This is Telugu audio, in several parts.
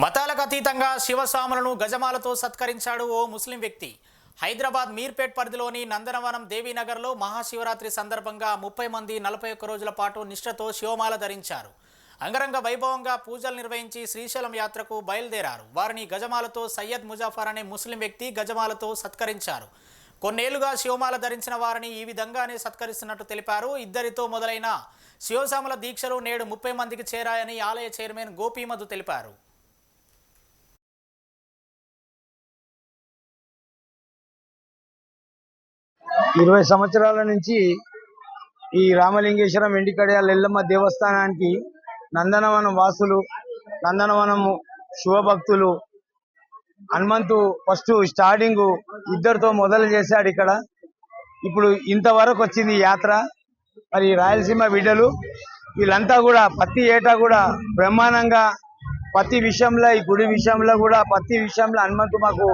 మతాలకు అతీతంగా శివస్వాములను గజమాలతో సత్కరించాడు ఓ ముస్లిం వ్యక్తి. హైదరాబాద్ మీర్పేట్ పరిధిలోని నందనవనం దేవీనగర్లో మహాశివరాత్రి సందర్భంగా 30 మంది 41 రోజుల పాటు నిష్ఠతో శివమాల ధరించారు. అంగరంగ వైభవంగా పూజలు నిర్వహించి శ్రీశైలం యాత్రకు బయలుదేరారు. వారిని గజమాలతో సయ్యద్ ముజాఫర్ అనే ముస్లిం వ్యక్తి గజమాలతో సత్కరించారు. కొన్నేళ్లుగా శివమాల ధరించిన వారిని ఈ విధంగానే సత్కరిస్తున్నట్టు తెలిపారు. ఇద్దరితో మొదలైన శివసాముల దీక్షలు నేడు 30 మందికి చేరాయని ఆలయ చైర్మన్ గోపీమధు తెలిపారు. ఇరవై సంవత్సరాల నుంచి ఈ రామలింగేశ్వరం ఎండికడియాల ఎల్లమ్మ దేవస్థానానికి నందనవనం వాసులు, నందనవనము శివభక్తులు హనుమంతు ఫస్ట్ స్టార్టింగ్ ఇద్దరితో మొదలు చేశాడు. ఇప్పుడు ఇంతవరకు వచ్చింది యాత్ర. మరి రాయలసీమ బిడ్డలు వీళ్ళంతా కూడా ప్రతి ఏటా కూడా బ్రహ్మాండంగా ప్రతి విషయంలో, ఈ గుడి విషయంలో కూడా ప్రతి విషయంలో హనుమంతు మాకు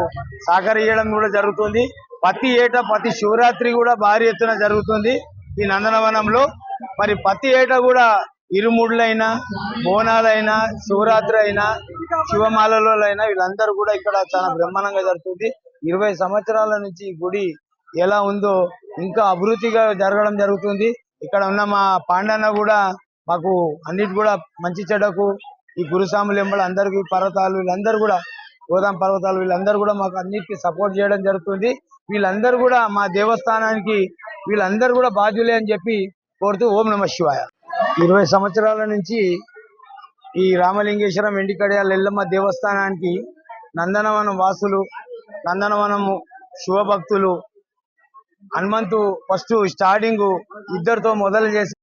సహకరించడం కూడా జరుగుతుంది. ప్రతి ఏటా ప్రతి శివరాత్రి కూడా భారీ ఎత్తున జరుగుతుంది ఈ నందనవనంలో. మరి ప్రతి ఏటా కూడా ఇరుముడులైనా, బోనాలైనా, శివరాత్రి అయినా, శివమాలలో అయినా వీళ్ళందరూ కూడా ఇక్కడ చాలా బ్రహ్మాండంగా జరుగుతుంది. 20 సంవత్సరాల నుంచి ఈ గుడి ఎలా ఉందో ఇంకా అభివృద్ధిగా జరగడం జరుగుతుంది. ఇక్కడ ఉన్న మా పాండన్న కూడా మాకు అన్నిటి కూడా మంచి చెడ్డకు ఈ గురుస్వాములు ఎంబడి అందరికీ పర్వతాలు వీళ్ళందరూ కూడా గోదాం పర్వతాలు వీళ్ళందరూ కూడా మాకు అన్నిటికీ సపోర్ట్ చేయడం జరుగుతుంది. వీళ్ళందరూ కూడా మా దేవస్థానానికి వీళ్ళందరూ కూడా బాధ్యులే అని చెప్పి కోరుతూ ఓం నమ శివాయ. 20 సంవత్సరాల నుంచి ఈ రామలింగేశ్వరం ఎండికడియాల ఎల్లమ్మ దేవస్థానానికి నందనవనం వాసులు, నందనవనము శివభక్తులు హనుమంతు ఫస్ట్ స్టార్టింగ్ ఇద్దరితో మొదలు చేసి